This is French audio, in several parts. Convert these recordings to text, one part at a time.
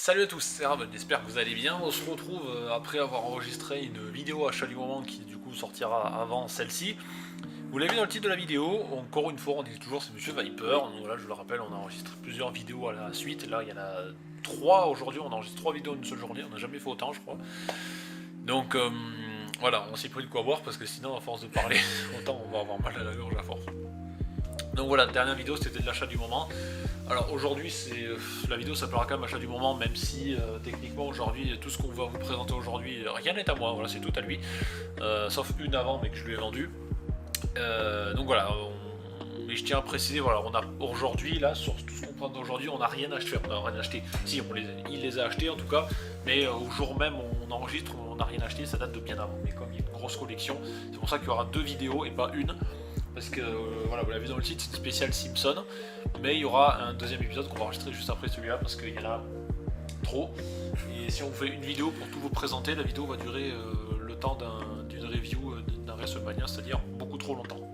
Salut à tous, c'est Raven, j'espère que vous allez bien. On se retrouve après avoir enregistré une vidéo achat du moment qui du coup sortira avant celle-ci. Vous l'avez vu dans le titre de la vidéo, encore une fois on dit toujours c'est Monsieur Viper. Donc voilà, je le rappelle, on a enregistré plusieurs vidéos à la suite. Là il y en a 3 aujourd'hui, on enregistre 3 vidéos en une seule journée, on n'a jamais fait autant je crois. Donc voilà, on s'est pris de quoi boire parce que sinon à force de parler, autant on va avoir mal à la gorge à force. Donc voilà, dernière vidéo c'était de l'achat du moment. Alors aujourd'hui la vidéo s'appellera quand même achat du moment, même si techniquement aujourd'hui tout ce qu'on va vous présenter aujourd'hui, rien n'est à moi, voilà, c'est tout à lui, sauf une avant mais que je lui ai vendue. Donc voilà, mais je tiens à préciser, voilà, on a aujourd'hui là sur tout ce qu'on prend d'aujourd'hui, on n'a rien acheté, si il les a achetés en tout cas, mais au jour même on enregistre, on n'a rien acheté, ça date de bien avant, mais comme il y a une grosse collection, c'est pour ça qu'il y aura 2 vidéos et pas une. Parce que voilà, vous l'avez vu dans le titre, c'est une spéciale Simpson, mais il y aura un deuxième épisode qu'on va enregistrer juste après celui-là parce qu'il y en a trop. Et si on fait une vidéo pour tout vous présenter, la vidéo va durer le temps d'une review d'un WrestleMania, c'est-à-dire beaucoup trop longtemps.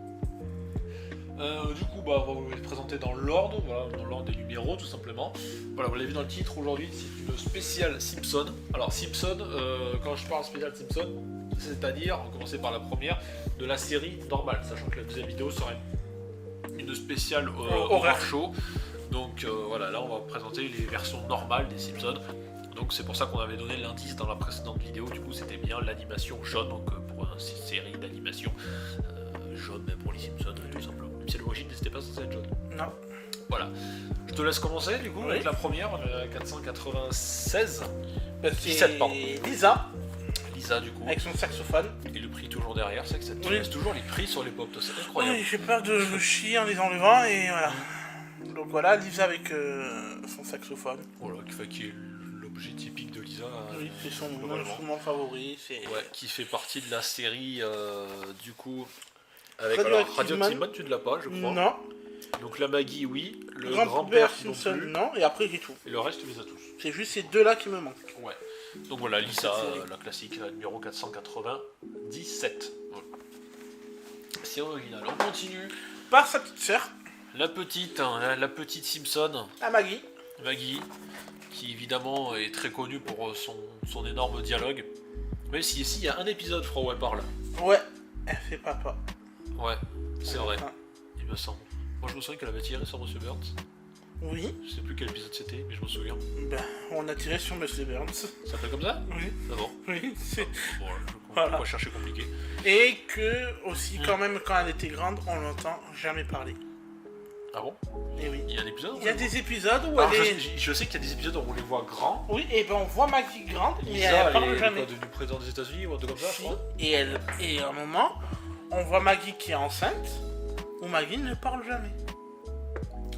Du coup, on va vous les présenter dans l'ordre, voilà, dans l'ordre des numéros tout simplement. Voilà, vous l'avez vu dans le titre, aujourd'hui c'est une spéciale Simpson. Alors Simpson, quand je parle spéciale Simpson, c'est-à-dire, on va commencer par la première, de la série normale, sachant que la deuxième vidéo serait une spéciale horror show. Donc voilà, là on va vous présenter les versions normales des Simpsons. Donc c'est pour ça qu'on avait donné l'indice dans la précédente vidéo, du coup c'était bien l'animation jaune, donc pour une série d'animation jaune pour les Simpsons, tout simplement. Même si à l'origine n'était pas censé être jaune. Non. Voilà. Je te laisse commencer du coup avec la première, 496. 17 pardon. Lisa du coup. Avec son saxophone. Et le prix toujours derrière, c'est que ça te laisse toujours les prix sur les pop, c'est incroyable. Oui, j'ai peur de me chier en les enlevant et voilà. Donc voilà, Lisa avec son saxophone. Voilà, qui est l'objet typique de Lisa. Oui, c'est son instrument favori. Ouais, qui fait partie de la série du coup. Avec Radioactive Simpson, tu ne l'as pas, je crois. Non. Donc la Maggie, oui. Le Grand-père non Simpson, plus. non. Et après, j'ai tout. Et le reste, tu les as tous. C'est juste ces deux-là qui me manquent. Ouais. Donc voilà, Lisa, la classique, numéro 497. Voilà. C'est original. On continue. Par sa petite sœur. La petite Simpson. La Maggie. Maggie, qui évidemment est très connue pour son énorme dialogue. Même si ici, il y a un épisode, je crois, où elle parle. Ouais, elle fait papa. Ouais, c'est vrai. Il me semble. Moi, je me souviens qu'elle avait tiré sur Monsieur Burns. Oui. Je sais plus quel épisode c'était, mais je me souviens. Ben, on a tiré sur Monsieur Burns. Ça s'appelle comme ça? Oui. Ah bon? Oui, c'est... Bon, je Voilà. vais pas chercher compliqué. Et que, aussi, quand même, quand elle était grande, on l'entend jamais parler. Ah bon? Et oui. Il y a un épisode où Il y a des épisodes où Alors, elle est... je sais qu'il y a des épisodes où on les voit grands. Oui, et ben on voit Maggie grande, mais Lisa, elle parle elle est jamais. devenue présidente des États-Unis ou un truc comme ça, je crois. Et à un moment, on voit Maggie qui est enceinte, où Maggie ne parle jamais.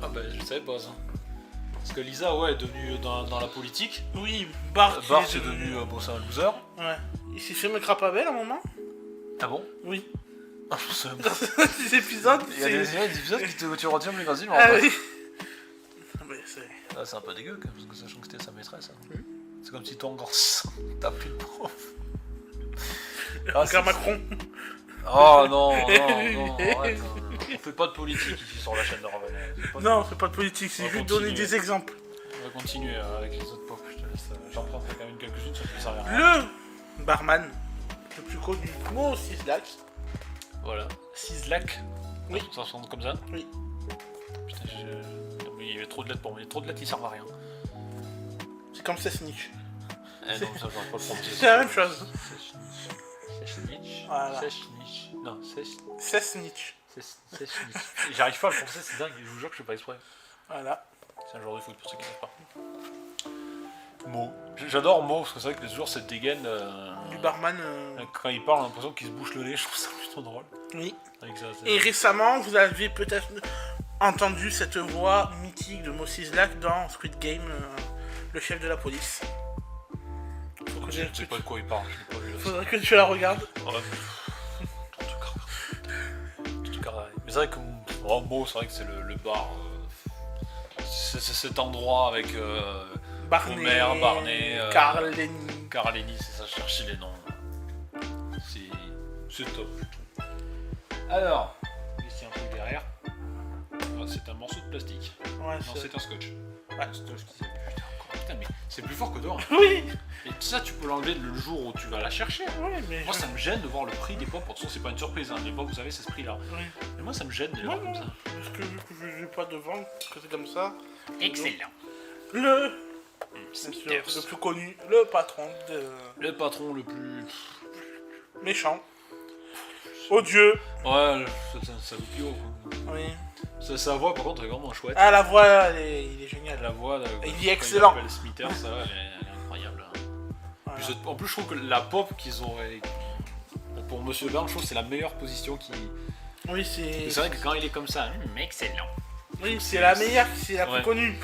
Ah ben, je savais pas ça. Parce que Lisa, ouais, est devenue dans la politique. Oui, Bart Bart est devenu c'est un loser. Ouais. Il s'est fait me crapabelle à un moment. Ah bon? Oui. Ah, je sais Dans ces épisodes, Il y a des épisodes que tu retiens plus facilement. Ah oui. Mais c'est... Ah, c'est un peu dégueu, quand même, parce que sachant que c'était sa maîtresse. Hein. C'est comme si toi, encore ça, tapais le prof. Regarde Macron. Oh non, arrête. On fait pas de politique ici sur la chaîne de Raven. Non, c'est pas de politique, c'est juste donner des exemples. On va continuer avec les autres pop, je te laisse. J'en prendrai quand même quelques-unes, ça peut servir à rien. Le barman, le plus connu, Mo Sislak. Voilà. Sislak. Oui. Ça ressemble comme ça. Oui. Putain, non, mais il y avait trop de lettres pour moi. Trop de lettres, ils servent à rien. C'est comme Sesnich. Eh non, ça, j'aurais pas le prononcer. C'est la même chose. Sesnich. Voilà. Sesnich. Non, Sesnich. Sesnich. J'arrive pas à le prononcer, c'est dingue. Je vous jure que je fais pas exprès. Voilà. C'est un joueur de foot pour ceux qui ne savent pas. Mo. J'adore Mo, parce que c'est vrai que toujours cette dégaine. Du barman. Quand il parle, on a l'impression qu'il se bouche le nez, je trouve ça plutôt drôle. Oui. Avec ça, Et récemment, vous avez peut-être entendu cette voix mythique de Mo Sislak dans Squid Game, le chef de la police. Je ne sais pas de quoi il parle, je l'ai pas vu là. Faudrait que tu la regardes. Ouais. Tout carré. Mais c'est vrai que Mo, c'est vrai que c'est le bar. C'est cet endroit avec Barney, Homer, Barney, Carl Lenny. Carl Lenny, c'est ça, je cherchais les noms. C'est top. Alors, ici un truc derrière. Ah, c'est un morceau de plastique. Ouais, Non, c'est un scotch. Ouais. Scotch qui s'est putain encore. putain, mais c'est plus fort que toi. Oui. Et ça, tu peux l'enlever le jour où tu vas la chercher. Oui, mais... Moi, ça me gêne de voir le prix des pop. De toute façon, c'est pas une surprise. Hein. Les pop, vous savez, c'est ce prix-là. Oui. Mais moi, ça me gêne de les voir comme ça. Parce que vu que je n'ai pas de vente, que c'est comme ça. Excellent. Le... Smithers. le plus connu, le patron de... Le patron le plus... méchant. Odieux. Ouais, ça vous pio. Oui. Sa voix, par contre, est vraiment chouette. Ah, la voix, il est génial. La voix, il est excellent. Quand il appelle Smithers, ça, elle est incroyable. Voilà. En plus, je trouve que la pop qu'ils ont... Pour Monsieur Burns, je trouve que c'est la meilleure position qui... Oui, c'est... C'est vrai que quand il est comme ça, excellent. Oui, c'est la meilleure, c'est la plus Ouais. connue.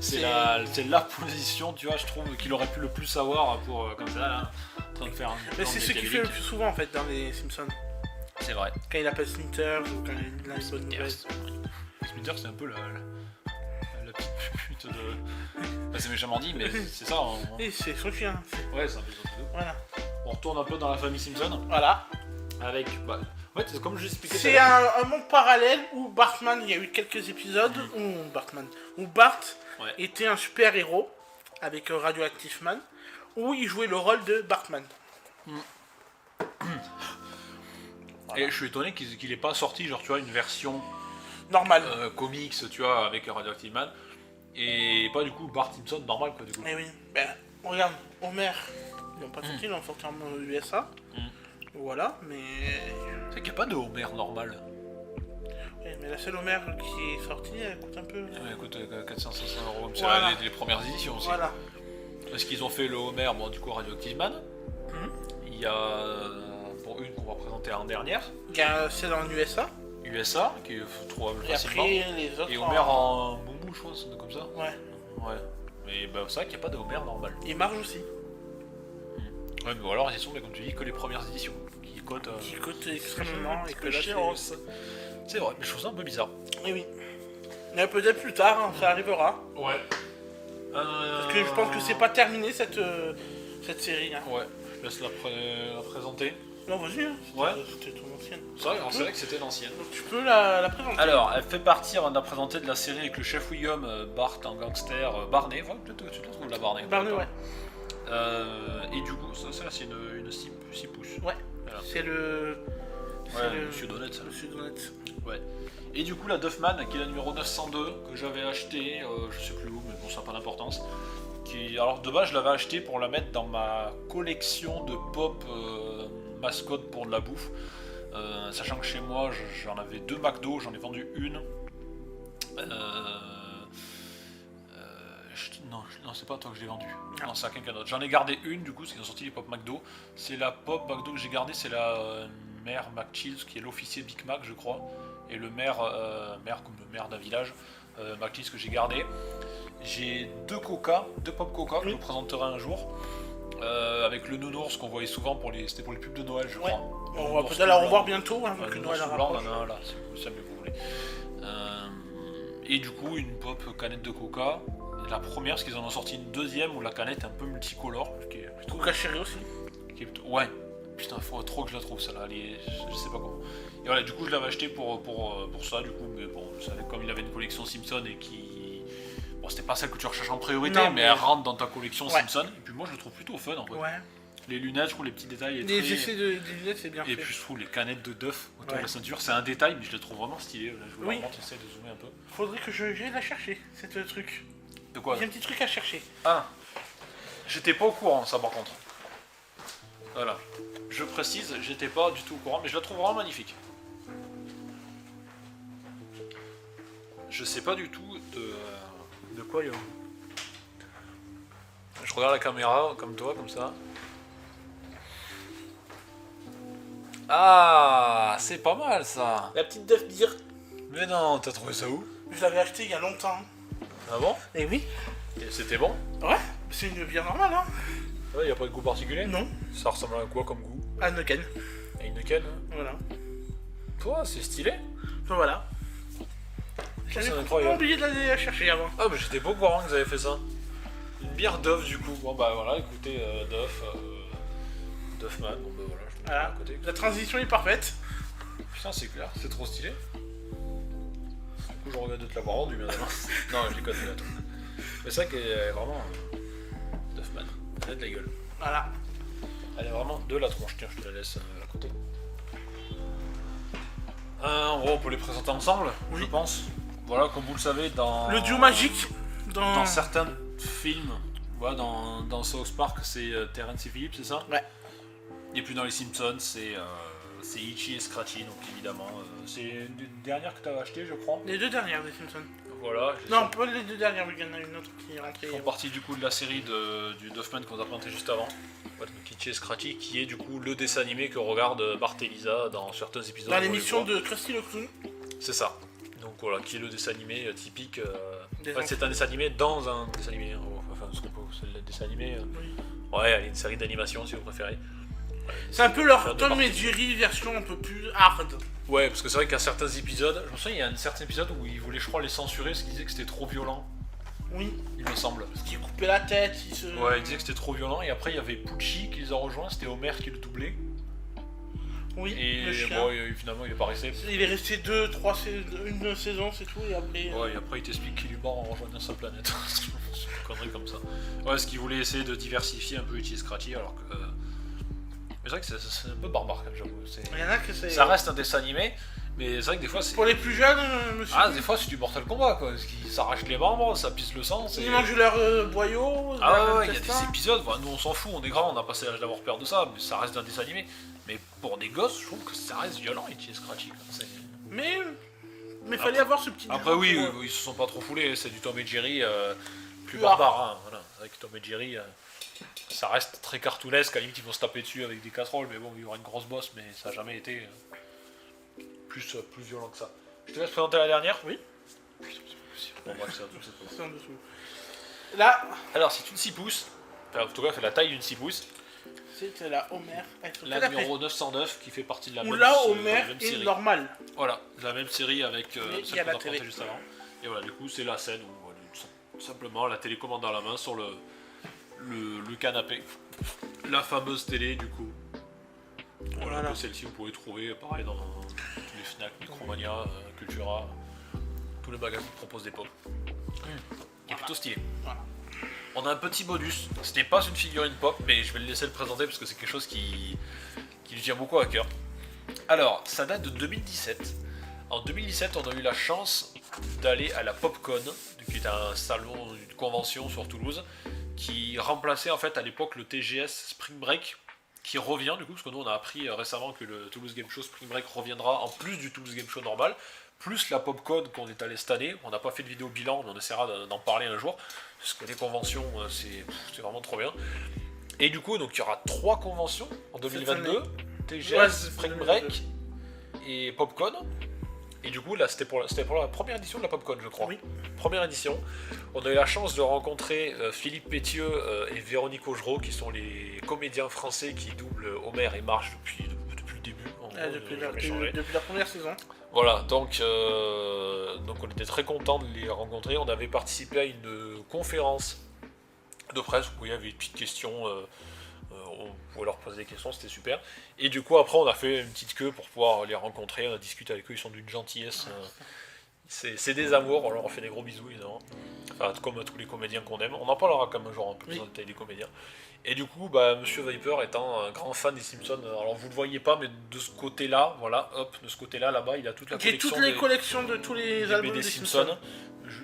C'est la position, tu vois, je trouve qu'il aurait pu le plus savoir pour, comme ça, là, en train de faire un... Mais c'est ce qu'il fait le plus souvent, en fait, dans les Simpsons. C'est vrai. Quand il appelle Smithers ou quand il a une bonne nouvelle. Smithers, c'est un peu la petite pute de... Bah, c'est méchamment dit, mais c'est ça. Oui, c'est son chien. Ouais, c'est un peu ça. Voilà. On retourne un peu dans la famille Simpson, Voilà. avec... Bah, ouais, c'est comme je l'expliquais. C'est un monde parallèle où Bartman, il y a eu quelques épisodes où Bart Ouais. était un super héros avec Radioactive Man, où il jouait le rôle de Bartman. Et je suis étonné qu'il ait pas sorti, genre, tu vois, une version Normal. comics, tu vois, avec Radioactive Man, et pas du coup Bart Simpson normal, quoi, du coup. Eh oui. Ben, regarde, Homer, ils n'ont pas sorti, ils l'ont sorti en USA. Voilà, mais... C'est qu'il n'y a pas de Homer normal. Ouais, mais la seule Homer qui est sortie, elle coûte un peu... Ouais, écoute, 400-500 euros, c'est Voilà. les premières éditions aussi. Voilà. Parce qu'ils ont fait le Homer, bon, du coup, Radioactive Man. Il y a bon, une qu'on va présenter en dernière, Il y a celle en USA, USA, qui est trouvable et facilement. après les autres Et Homer en boubou, je crois, c'est un truc comme ça. Ouais. Ouais. Mais bah, c'est vrai qu'il n'y a pas de Homer normal. Et Marge aussi, Ouais, mais bon, alors, ils sont, mais comme tu dis, que les premières éditions, qui cotent... qui coûte extrêmement, et que là, C'est vrai, mais je trouve ça un peu bizarre. Eh oui. Mais peut-être plus tard, hein, ça arrivera. Ouais. Parce que je pense que c'est pas terminé cette série. Hein. Ouais, je laisse la présenter. Non, vas-y, hein. Ouais. C'était ton ancienne. C'est vrai, alors, c'est vrai que c'était l'ancienne. Donc tu peux la présenter. Alors, elle fait partie, on a présenté de la série avec le chef Wiggum, Bart en gangster, Barney, ouais, peut-être que tu trouves la Barney. Barney, ouais. Et du coup, ça là, c'est une 6 pouces. Ouais. Voilà. C'est le... Ouais, Monsieur Donut, ça. Monsieur Donut. Ouais. Et du coup, la Duffman, qui est la numéro 902, que j'avais acheté, je sais plus où, mais bon, ça n'a pas d'importance. Alors, de base, je l'avais acheté pour la mettre dans ma collection de pop mascotte pour de la bouffe. Sachant que chez moi, j'en avais 2 McDo, j'en ai vendu une. Non, c'est pas toi que j'ai vendu. Non, c'est à quelqu'un d'autre. J'en ai gardé une, du coup, parce qu'ils ont sorti les pop McDo. C'est la pop McDo que j'ai gardée, c'est la mère McChills, qui est l'officier Big Mac, je crois. Et le maire comme le maire d'un village, McChills que j'ai gardé. J'ai 2 pop Coca, que je vous présenterai un jour. Avec le nounours qu'on voyait souvent c'était pour les pubs de Noël, je crois. Ouais. On va peut-être la revoir bientôt, hein, vu que le Noël nounours blanc, rapproche. on en a un là, si jamais vous voulez. Et du coup, une pop canette de Coca. Et la première, parce qu'ils en ont sorti une deuxième où la canette est un peu multicolore. Qui est plutôt... Coca Chéri aussi. Ouais, putain, il faudrait trop que je la trouve celle-là. Je sais pas comment. Et voilà, du coup, je l'avais acheté pour ça, du coup. Mais bon, je savais comme il avait une collection Simpson et qui. Bon, c'était pas celle que tu recherches en priorité, Non, mais elle rentre dans ta collection Ouais. Simpson. Et puis moi, je le trouve plutôt fun en vrai. Ouais. Les lunettes, je trouve les petits détails. Les effets des lunettes, c'est bien Et fait. puis je trouve les canettes de Duff autour Ouais. de la ceinture, c'est un détail, mais je les trouve vraiment stylés. Là, je vous Oui. la remonte, j'essaie de zoomer un peu. Faudrait que j'aille la chercher, cette truc. De quoi Il y a un petit truc à chercher. Ah, j'étais pas au courant, ça par contre. Voilà. Je précise, j'étais pas du tout au courant, mais je la trouve vraiment magnifique. Je sais pas du tout de quoi il y a. Je regarde la caméra, comme toi, comme ça. Ah, c'est pas mal ça. La petite Duff Beer, Mais non, t'as trouvé ça où? je l'avais acheté il y a longtemps. Ah bon? Et oui. Et c'était bon? Ouais, c'est une bière normale, hein. Ouais, y a pas de goût particulier? Non. Ça ressemble à quoi comme goût? À Neuquén. À une canne, hein. Voilà. Toi, c'est stylé. Donc voilà. J'avais c'est complètement incroyable. oublié d'aller la chercher avant. Ah, mais j'étais pas au courant que vous avez fait ça. Une bière Duff, du coup. Bon, bah voilà, écoutez, Duffman. Bon, bah voilà, je me mets Voilà. à côté. La transition est parfaite. Putain, c'est clair, c'est trop stylé. Du coup, je regrette de te l'avoir rendu, bien d'avance. Non, je déconne, là, tout. Mais c'est vrai qu'elle est vraiment. Elle a de la gueule. Voilà. Elle a vraiment de la tronche. Tiens, je te la laisse à côté. En gros, on peut les présenter ensemble, Oui. je pense. Voilà, comme vous le savez, dans... Le duo magique Dans certains films, voilà, dans South Park, c'est Terrence et Philip, c'est ça? Ouais. Et puis dans les Simpsons, c'est Itchy et Scratchy, donc évidemment. C'est une dernière que tu as acheté, je crois. Les deux dernières des Simpsons. Voilà. Non, pas les deux dernières, il y en a une autre qui est rentrée. Ils font partie du coup de la série du Duffman qu'on a présenté juste avant. Voilà, donc Itchy et Scratchy, qui est du coup le dessin animé que regarde Bart et Lisa dans certains épisodes. Dans on les l'émission voit. de Krusty le Clown. C'est ça. Donc voilà, qui est le dessin animé typique. Des En fait, c'est un dessin animé dans un dessin animé. Enfin, ce qu'on peut, c'est le dessin animé. Oui. Ouais, allez, une série d'animation si vous préférez. C'est un peu leur Faire de Tom Bart. et Jerry version un peu plus hard. Ouais, parce que c'est vrai qu'à certains épisodes, je me souviens, il y a un certain épisode où ils voulaient, je crois, les censurer parce qu'ils disaient que c'était trop violent, Oui. il me semble. Parce qu'il coupait la tête, il se. Ouais, ils disaient que c'était trop violent, et après il y avait Pucci qui les a rejoints, c'était Homer qui le doublait. Oui, Et le chien. bon, finalement il est pas resté. Il est resté une saison, c'est tout, et après. Ouais, et après il t'explique qu'il est mort en rejoignant sa planète. C'est une connerie comme ça. Ouais, parce qu'il voulait essayer de diversifier un peu Itchy et Scratchy, alors que. Mais c'est vrai que c'est un peu barbare, quand même, j'avoue. Il y en a que c'est. Ça reste un dessin animé, mais c'est vrai que des fois c'est. Pour les plus jeunes, monsieur. Ah, des fois c'est du Mortal Kombat quoi, parce qu'ils s'arrachent les membres, ça pisse le sang. Ils mangent leur boyau. Ah leur ouais, il y a des intestin. épisodes, enfin, nous on s'en fout, on est grands, on a passé l'âge d'avoir peur de ça, mais ça reste un dessin animé. Mais pour des gosses, je trouve que ça reste violent, Itchy et Scratchy. Quoi. Mais fallait avoir ce petit. Après oui, niveau pour- ils se sont pas trop foulés, c'est du Tom et Jerry plus Plus barbare. Hein, voilà. C'est vrai que Tom et Jerry, ça reste très cartoonesque, à la limite ils vont se taper dessus avec des casseroles, mais bon, il y aura une grosse bosse, mais ça n'a jamais été plus violent que ça. Je te laisse présenter la dernière. Oui. Bon, bref, c'est un truc, cette fois. C'est en dessous. Là, Alors c'est une 6 pouces, enfin, en tout cas, elle fait la taille d'une 6 pouces. c'était la Homer. La numéro 909 qui fait partie de la Où même, là, de Homer la même est série. normal. Voilà, la même série avec Mais il y celle a qu'on la a présentée télé. juste avant. Et voilà, du coup, c'est la scène où simplement la télécommande dans la main sur le canapé. La fameuse télé, du coup. Voilà, Voilà. celle-ci, vous pouvez trouver pareil dans tous les Fnac, Micromania, Cultura, tous les magasins qui proposent des pop. Il est plutôt stylé. Voilà. On a un petit bonus, ce n'est pas une figurine pop, mais je vais le laisser le présenter parce que c'est quelque chose qui lui tient beaucoup à cœur. Alors, ça date de 2017. En 2017, on a eu la chance d'aller à la PopCon, qui est un salon, une convention sur Toulouse, qui remplaçait en fait à l'époque le TGS Spring Break, qui revient du coup, parce que nous on a appris récemment que le Toulouse Game Show Spring Break reviendra en plus du Toulouse Game Show normal, plus la PopCon qu'on est allé cette année. On n'a pas fait de vidéo bilan, mais on essaiera d'en parler un jour, parce que les conventions, c'est vraiment trop bien. Et du coup, donc il y aura 3 conventions en 2022, TGS, Ouais, Spring 2022. Break et PopCon. Et du coup, là, c'était pour la première édition de la PopCon, je crois. Oui. Première édition. On a eu la chance de rencontrer Philippe Pétieux et Véronique Augereau, qui sont les comédiens français qui doublent Homer et Marge depuis le début. En gros, Depuis la première saison. voilà, donc on était très contents de les rencontrer. On avait participé à une conférence de presse où il y avait une petite question. On pouvait leur poser des questions, c'était super. Et du coup, après, on a fait une petite queue pour pouvoir les rencontrer, on a discuté avec eux, ils sont d'une gentillesse. C'est des amours, on leur fait des gros bisous, évidemment. Enfin, comme tous les comédiens qu'on aime. On en parlera comme un jour un peu plus en détail des comédiens. Et du coup, Monsieur Viper étant un grand fan des Simpsons, alors vous le voyez pas, mais de ce côté-là, voilà, hop, de ce côté-là, là-bas, il a toute la J'ai collection toutes les des- collections de tous les des albums BD des Simpsons. Simpsons.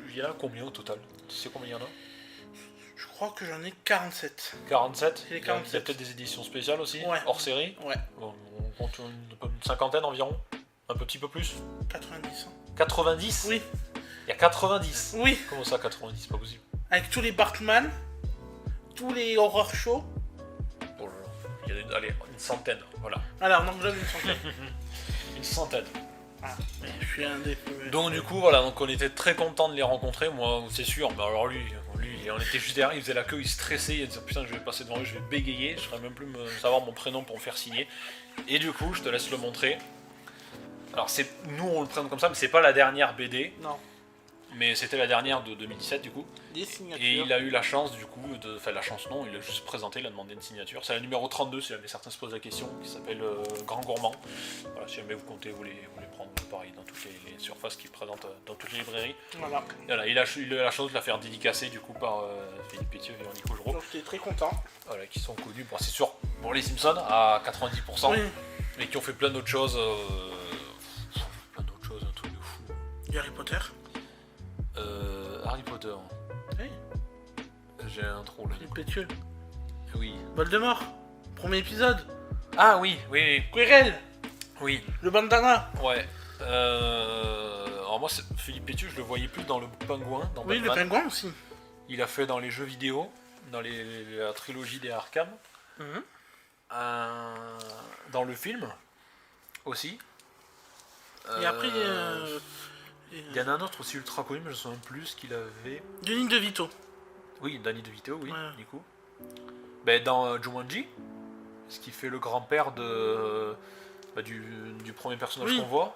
Il y en a combien au total? Tu sais combien il y en a? Je crois que j'en ai 47. 47. J'ai Il y a 47. peut-être des éditions spéciales aussi, Ouais. hors série. Ouais, Bon, on compte une cinquantaine environ. Un petit peu plus. 90. 90. Oui, Il y a 90. oui. Comment ça 90? C'est pas possible. Avec tous les Bartman, tous les horror shows. Oh là là. Il y a allez, une centaine. Voilà. Alors, en anglais, une centaine. Une centaine. Ah, mais je suis un des plus. Donc du coup voilà, donc on était très content de les rencontrer, moi c'est sûr, mais alors lui, on était juste derrière, il faisait la queue, il stressait, il disait putain je vais passer devant lui, je vais bégayer, je serais même plus me savoir mon prénom pour me faire signer. Et du coup je te laisse le montrer. Alors nous on le présente comme ça, mais c'est pas la dernière BD. Non. mais c'était la dernière de 2017 du coup. Des signatures. Et il a eu la chance du coup enfin la chance non, il a juste présenté, il a demandé une signature. C'est la numéro 32 si jamais certains se posent la question, qui s'appelle Grand Gourmand. Voilà, si jamais vous comptez vous les prendre pareil dans toutes les surfaces qu'il présente dans toutes les librairies. Voilà. Et voilà, il a eu la chance de la faire dédicacer du coup par Philippe Pétieux et Véronique Augereau. Donc j'étais très content. Voilà, qui sont connus, bon, c'est sûr, pour les Simpsons à 90%, Oui. mais qui ont fait plein d'autres choses. Un truc de fou. Du Harry Potter. Harry Potter. Oui. J'ai un trou là. Philippe Pétieux. Oui. Voldemort. Premier épisode. Ah oui, oui, Quirrell. oui. Le bandana. Ouais. Alors moi, Philippe Pétieux, je le voyais plus dans le Pingouin, dans Oui, le Batman. pingouin aussi. Il a fait dans les jeux vidéo, dans la trilogie des Arkham. Mhm. Dans le film aussi. Et après, il y en a un autre aussi ultra connu, mais je me souviens plus ce qu'il avait. Denis DeVito. Oui, Danny DeVito, oui, Ouais. du coup. Ben, dans Jumanji, ce qui fait le grand-père du premier personnage Oui. qu'on voit.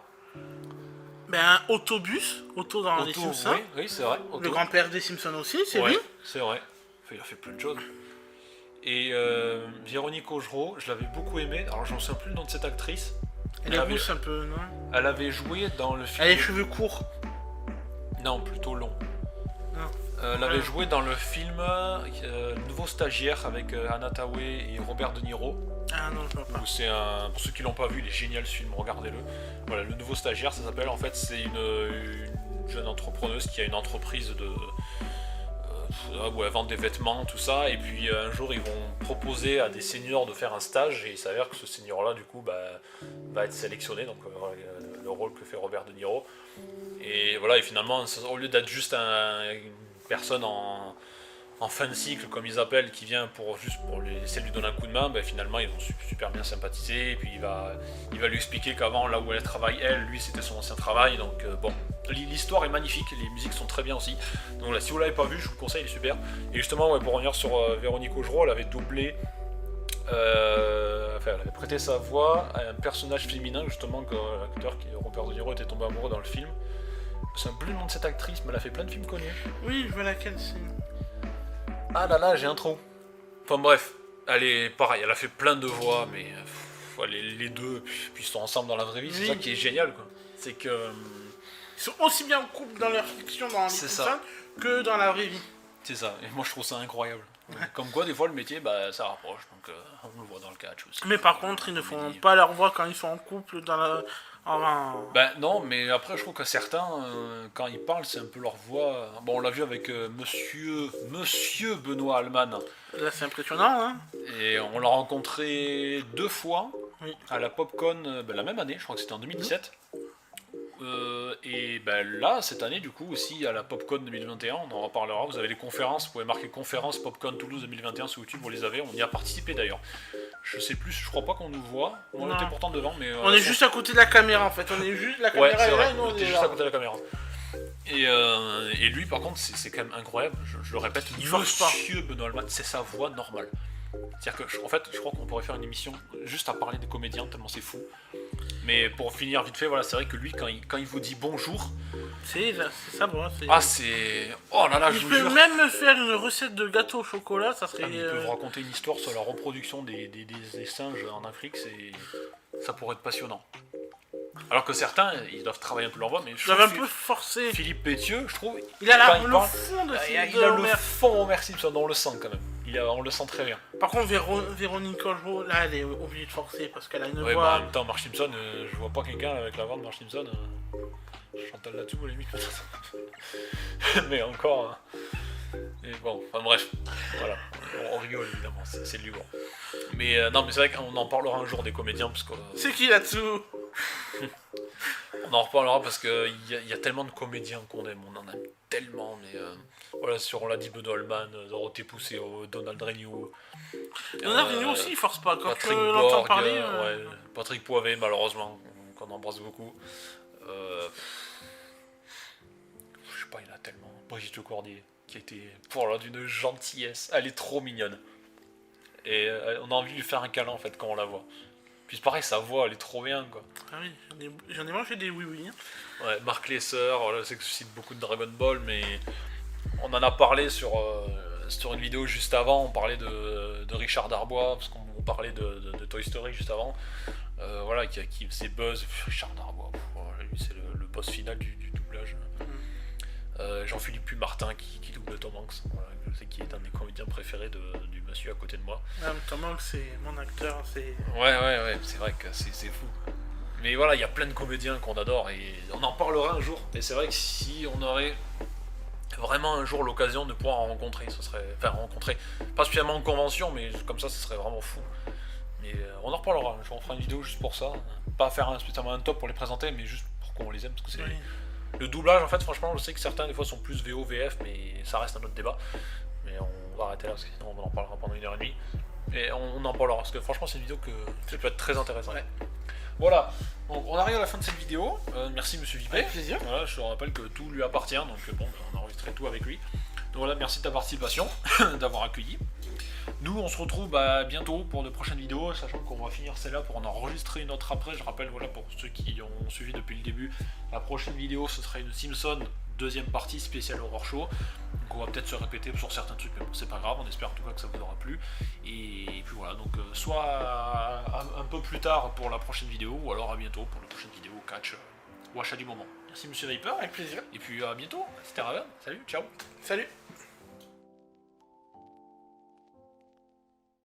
Ben, Autobus. Auto dans les Otto, Simpsons. oui, c'est vrai. Otto. Le grand-père des Simpsons aussi, c'est Ouais, lui. c'est vrai. Enfin, il a fait plein de choses. Et Véronique Augereau, je l'avais beaucoup aimé. Alors, je ne me souviens plus le nom de cette actrice. Elle est rousse un peu, non? Elle avait joué dans le film. Elle a les cheveux courts. Non, plutôt long. Non. Elle avait joué dans le film Nouveau Stagiaire avec Anna Thaoué et Robert De Niro. Ah non, je vois pas. Où c'est pour ceux qui l'ont pas vu, il est génial ce film, regardez-le. Voilà, Le Nouveau Stagiaire, ça s'appelle. En fait, c'est une jeune entrepreneuse qui a une entreprise de vendre des vêtements, tout ça. Et puis un jour, ils vont proposer à des seniors de faire un stage et il s'avère que ce senior-là, du coup, va être sélectionné. Donc le rôle que fait Robert De Niro. Et voilà, et finalement, au lieu d'être juste une personne en fin de cycle, comme ils appellent, qui vient pour essayer de lui donner un coup de main, finalement ils vont super bien sympathiser, et puis il va lui expliquer qu'avant, là où elle travaille, lui c'était son ancien travail, donc bon, l'histoire est magnifique, les musiques sont très bien aussi, donc là, si vous l'avez pas vu, je vous le conseille, il est super. Et justement, pour revenir sur Véronique Augereau, elle avait doublé, elle avait prêté sa voix à un personnage féminin, justement, que l'acteur qui Robert De Niro était tombé amoureux dans le film. C'est un plus le nom de cette actrice, mais elle a fait plein de films connus. Oui, je vois laquelle c'est. Ah là là, j'ai un trou. Enfin bref, elle est pareil, elle a fait plein de voix, mais les deux, puis ils sont ensemble dans la vraie vie, c'est Oui. ça qui est génial, quoi. C'est que. Ils sont aussi bien en couple dans leur fiction, dans les C'est Simpsons, ça. que dans la vraie vie. C'est ça, et moi je trouve ça incroyable. Comme quoi, des fois, le métier, ça rapproche, donc on le voit dans le catch aussi. Mais par contre, ils ne font pas leur voix quand ils sont en couple dans la. Enfin, Non, mais après, je trouve que certains, quand ils parlent, c'est un peu leur voix. Bon, on l'a vu avec Monsieur Benoît Alman. là, c'est impressionnant, hein. Et on l'a rencontré 2 fois Oui. à la Popcon la même année, je crois que c'était en 2017. Et là, cette année, du coup, aussi à la Popcon 2021, on en reparlera. Vous avez les conférences, vous pouvez marquer conférence Popcon Toulouse 2021 sur YouTube, vous les avez. On y a participé d'ailleurs. Je sais plus, je crois pas qu'on nous voit. On Non. était pourtant devant, mais. On est juste à côté de la caméra en fait. On est juste. La Ouais, caméra c'est est là vrai, et nous on on était est juste à là. côté de la caméra. Et lui, par contre, c'est quand même incroyable. Je le répète, Il force pas. Monsieur Benoît Alman, c'est sa voix normale. C'est-à-dire que, en fait, je crois qu'on pourrait faire une émission juste à parler des comédiens, tellement c'est fou. Mais pour finir vite fait, voilà, c'est vrai que lui, quand il vous dit bonjour, C'est ça, bon. c'est. Oh là là, je Il vous peut jure. même me faire une recette de gâteau au chocolat, ça serait. Ah, mais il peut vous raconter une histoire sur la reproduction des singes en Afrique, ça pourrait être passionnant. Alors que certains, ils doivent travailler un peu leur voix, mais je J'avais un trouve peu forcé. Philippe Pétieux, je trouve, Il a quand il le parle, fond de il a de le Homer. fond Homer Simpson, on le sent quand même. On le sent très bien. Par contre, Véronique Augereau, là, elle est obligée de forcer parce qu'elle a une Ouais, voix. en même temps, Marge Simpson, je vois pas quelqu'un avec la voix de Marge Simpson. Chantal là-dessous, à la limite, peut-être. Mais encore. Et bon, enfin bref, voilà. On rigole évidemment, c'est de l'humour. Mais non, mais c'est vrai qu'on en parlera un jour des comédiens, parce que. C'est qui là-dessous? On en reparlera parce qu'il y a tellement de comédiens qu'on aime, on en aime tellement, mais voilà, on l'a dit, Benoît Alman, Dorothée Pousseau, Donald Renew. Donald Renew aussi, il force pas. Quand Patrick tu l'entends Borg, parler. ouais, Patrick Poivet, malheureusement, qu'on embrasse beaucoup. Je sais pas, il y en a tellement. Brigitte Lecordier, qui a été, d'une gentillesse, elle est trop mignonne. Et on a envie de lui faire un câlin en fait quand on la voit. Puis pareil, sa voix, elle est trop bien, quoi. Ah oui, j'en ai mangé des oui-oui. Ouais, Marc Lesser, voilà, je sais que je cite beaucoup de Dragon Ball, mais on en a parlé sur une vidéo juste avant, on parlait de Richard Darbois, parce qu'on parlait de Toy Story juste avant. Voilà, qui faisait buzz. Richard Darbois, voilà, lui c'est le boss final du doublage. Jean-Philippe Puy-Martin qui double Tom Hanks, voilà, je sais qu'il est un des comédiens préférés du monsieur à côté de moi. Ah, Tom Hanks, c'est mon acteur, c'est... Ouais, c'est vrai que c'est fou. Mais voilà, il y a plein de comédiens qu'on adore et on en parlera un jour. Et c'est vrai que si on aurait vraiment un jour l'occasion de pouvoir en rencontrer, ce serait... Enfin, rencontrer, pas spécialement en convention, mais comme ça, ce serait vraiment fou. Mais on en reparlera, on fera une vidéo juste pour ça. Pas faire spécialement un top pour les présenter, mais juste pour qu'on les aime, parce que c'est... Oui. Le doublage, en fait, franchement, je sais que certains, des fois, sont plus VO, VF, mais ça reste un autre débat. Mais on va arrêter là, parce que sinon, on en parlera pendant 1h30. Et on en parlera, parce que franchement, c'est une vidéo ça peut être très intéressant. Ouais. Voilà, donc on arrive à la fin de cette vidéo. Merci, monsieur Vipé. Avec plaisir. Voilà, je te rappelle que tout lui appartient, donc bon, on a enregistré tout avec lui. Donc voilà, merci de ta participation, d'avoir accueilli. Nous, on se retrouve bientôt pour de prochaines vidéos, sachant qu'on va finir celle-là pour en enregistrer une autre après. Je rappelle, voilà, pour ceux qui ont suivi depuis le début, la prochaine vidéo, ce sera une Simpson deuxième partie spéciale Horror Show. Donc on va peut-être se répéter sur certains trucs, mais bon, c'est pas grave, on espère en tout cas que ça vous aura plu. Et puis voilà, donc soit un peu plus tard pour la prochaine vidéo, ou alors à bientôt pour la prochaine vidéo catch ou achat du moment. Merci monsieur Viper, Avec plaisir. et puis à bientôt, c'était Raven, salut, ciao. Salut.